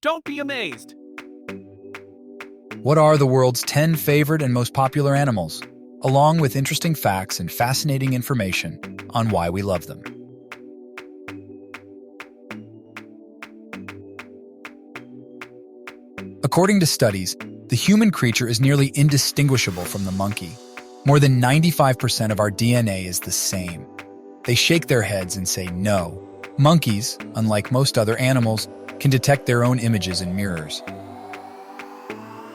Don't be amazed. What are the world's 10 favorite and most popular animals, along with interesting facts and fascinating information on why we love them? According to studies, the human creature is nearly indistinguishable from the monkey. More than 95% of our DNA is the same. They shake their heads and say no. Monkeys, unlike most other animals, can detect their own images in mirrors.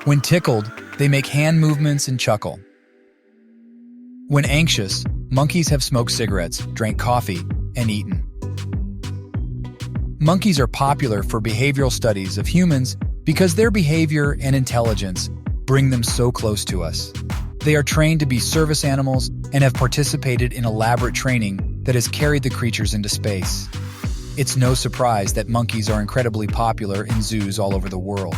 When tickled, they make hand movements and chuckle. When anxious, monkeys have smoked cigarettes, drank coffee, and eaten. Monkeys are popular for behavioral studies of humans because their behavior and intelligence bring them so close to us. They are trained to be service animals and have participated in elaborate training that has carried the creatures into space. It's no surprise that monkeys are incredibly popular in zoos all over the world.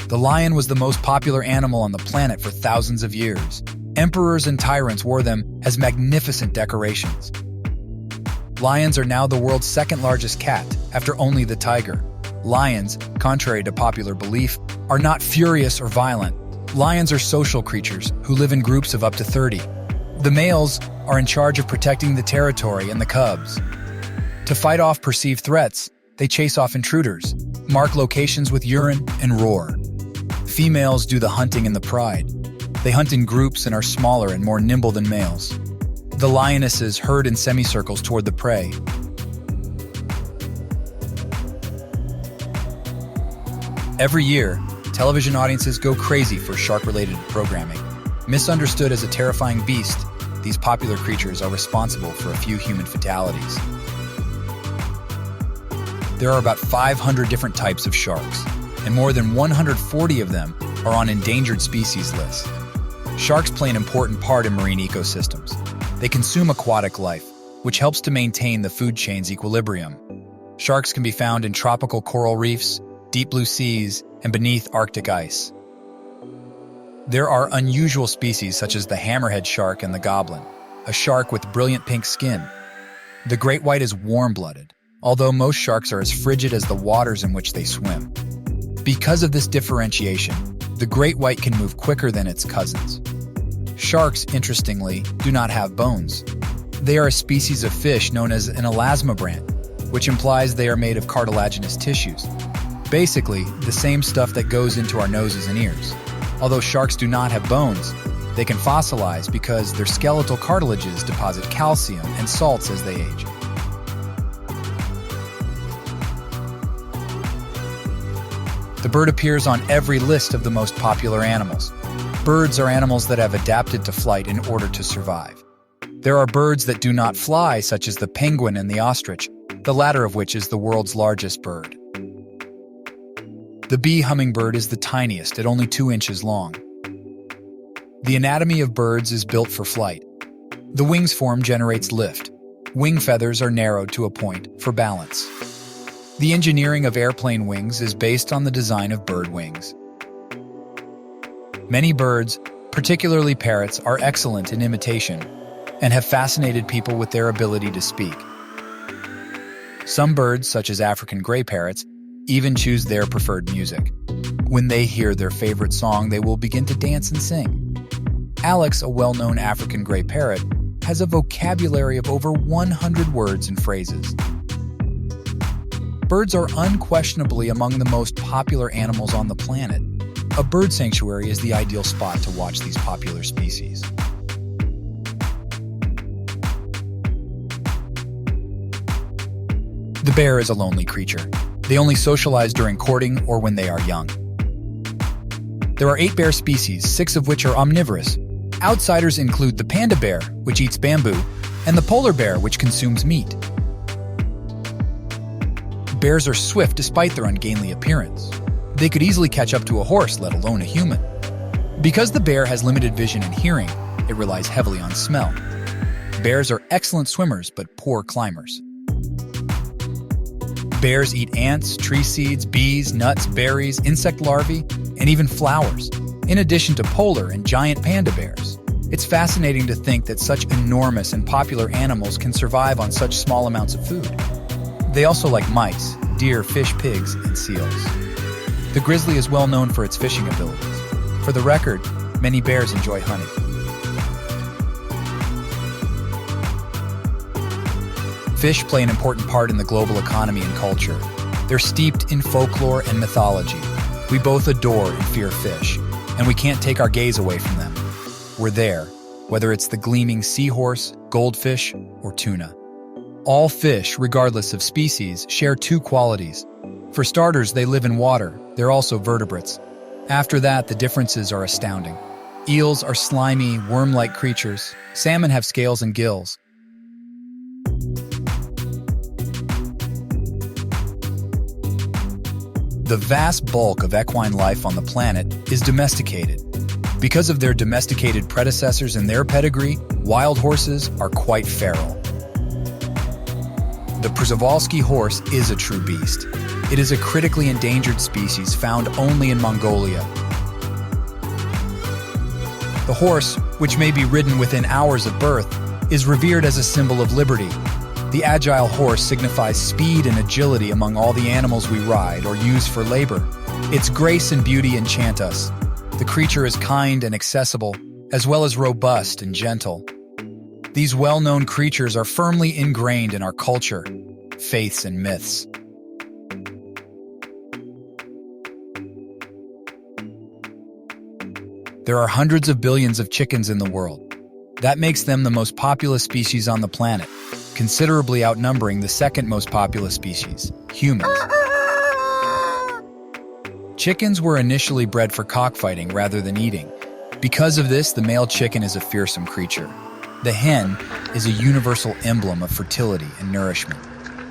The lion was the most popular animal on the planet for thousands of years. Emperors and tyrants wore them as magnificent decorations. Lions are now the world's second largest cat, after only the tiger. Lions, contrary to popular belief, are not furious or violent. Lions are social creatures who live in groups of up to 30. The males are in charge of protecting the territory and the cubs. To fight off perceived threats, they chase off intruders, mark locations with urine, and roar. Females do the hunting and the pride. They hunt in groups and are smaller and more nimble than males. The lionesses herd in semicircles toward the prey. Every year, television audiences go crazy for shark-related programming. Misunderstood as a terrifying beast, these popular creatures are responsible for a few human fatalities. There are about 500 different types of sharks, and more than 140 of them are on endangered species lists. Sharks play an important part in marine ecosystems. They consume aquatic life, which helps to maintain the food chain's equilibrium. Sharks can be found in tropical coral reefs, deep blue seas, and beneath Arctic ice. There are unusual species such as the hammerhead shark and the goblin, a shark with brilliant pink skin. The great white is warm-blooded, although most sharks are as frigid as the waters in which they swim. Because of this differentiation, the great white can move quicker than its cousins. Sharks, interestingly, do not have bones. They are a species of fish known as an elasmobranch, which implies they are made of cartilaginous tissues. Basically, the same stuff that goes into our noses and ears. Although sharks do not have bones, they can fossilize because their skeletal cartilages deposit calcium and salts as they age. The bird appears on every list of the most popular animals. Birds are animals that have adapted to flight in order to survive. There are birds that do not fly, such as the penguin and the ostrich, the latter of which is the world's largest bird. The bee hummingbird is the tiniest, at only 2 inches long. The anatomy of birds is built for flight. The wings form generates lift. Wing feathers are narrowed to a point for balance. The engineering of airplane wings is based on the design of bird wings. Many birds, particularly parrots, are excellent in imitation and have fascinated people with their ability to speak. Some birds, such as African gray parrots, even choose their preferred music. When they hear their favorite song, they will begin to dance and sing. Alex, a well-known African gray parrot, has a vocabulary of over 100 words and phrases. Birds are unquestionably among the most popular animals on the planet. A bird sanctuary is the ideal spot to watch these popular species. The bear is a lonely creature. They only socialize during courting or when they are young. There are 8 bear species, 6 of which are omnivorous. Outsiders include the panda bear, which eats bamboo, and the polar bear, which consumes meat. Bears are swift despite their ungainly appearance. They could easily catch up to a horse, let alone a human. Because the bear has limited vision and hearing, it relies heavily on smell. Bears are excellent swimmers but poor climbers. Bears eat ants, tree seeds, bees, nuts, berries, insect larvae, and even flowers, in addition to polar and giant panda bears. It's fascinating to think that such enormous and popular animals can survive on such small amounts of food. They also like mice, deer, fish, pigs, and seals. The grizzly is well known for its fishing abilities. For the record, many bears enjoy honey. Fish play an important part in the global economy and culture. They're steeped in folklore and mythology. We both adore and fear fish, and we can't take our gaze away from them. We're there, whether it's the gleaming seahorse, goldfish, or tuna. All fish, regardless of species, share two qualities. For starters, they live in water. They're also vertebrates. After that, the differences are astounding. Eels are slimy, worm-like creatures. Salmon have scales and gills. The vast bulk of equine life on the planet is domesticated. Because of their domesticated predecessors and their pedigree, wild horses are quite feral. The Przewalski horse is a true beast. It is a critically endangered species found only in Mongolia. The horse, which may be ridden within hours of birth, is revered as a symbol of liberty. The agile horse signifies speed and agility among all the animals we ride or use for labor. Its grace and beauty enchant us. The creature is kind and accessible, as well as robust and gentle. These well-known creatures are firmly ingrained in our culture, faiths, and myths. There are hundreds of billions of chickens in the world. That makes them the most populous species on the planet, considerably outnumbering the second most populous species, humans. Chickens were initially bred for cockfighting rather than eating. Because of this, the male chicken is a fearsome creature. The hen is a universal emblem of fertility and nourishment.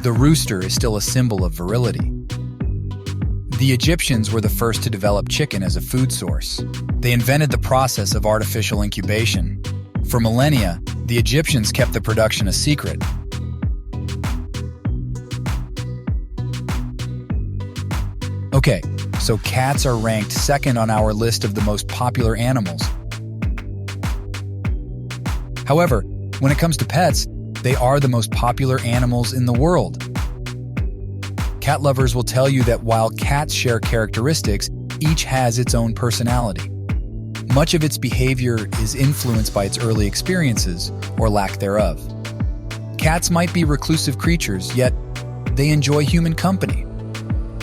The rooster is still a symbol of virility. The Egyptians were the first to develop chicken as a food source. They invented the process of artificial incubation. For millennia, the Egyptians kept the production a secret. Okay, so cats are ranked second on our list of the most popular animals. However, when it comes to pets, they are the most popular animals in the world. Cat lovers will tell you that while cats share characteristics, each has its own personality. Much of its behavior is influenced by its early experiences, or lack thereof. Cats might be reclusive creatures, yet they enjoy human company.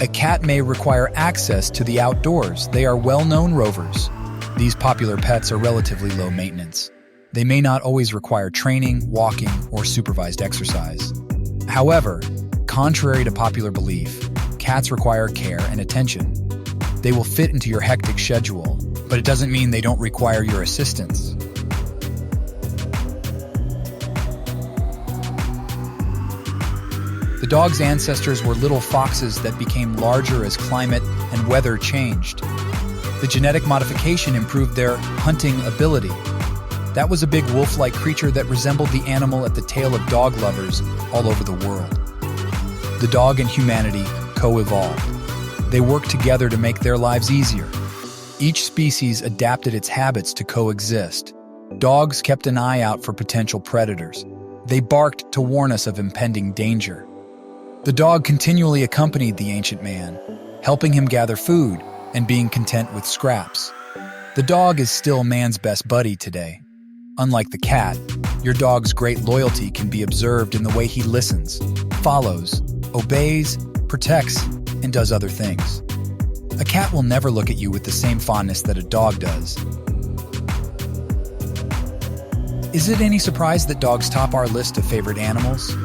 A cat may require access to the outdoors. They are well-known rovers. These popular pets are relatively low maintenance. They may not always require training, walking, or supervised exercise. However, contrary to popular belief, cats require care and attention. They will fit into your hectic schedule, but it doesn't mean they don't require your assistance. The dog's ancestors were little foxes that became larger as climate and weather changed. The genetic modification improved their hunting ability. That was a big wolf-like creature that resembled the animal at the tail of dog lovers all over the world. The dog and humanity co-evolved. They worked together to make their lives easier. Each species adapted its habits to coexist. Dogs kept an eye out for potential predators. They barked to warn us of impending danger. The dog continually accompanied the ancient man, helping him gather food and being content with scraps. The dog is still man's best buddy today. Unlike the cat, your dog's great loyalty can be observed in the way he listens, follows, obeys, protects, and does other things. A cat will never look at you with the same fondness that a dog does. Is it any surprise that dogs top our list of favorite animals?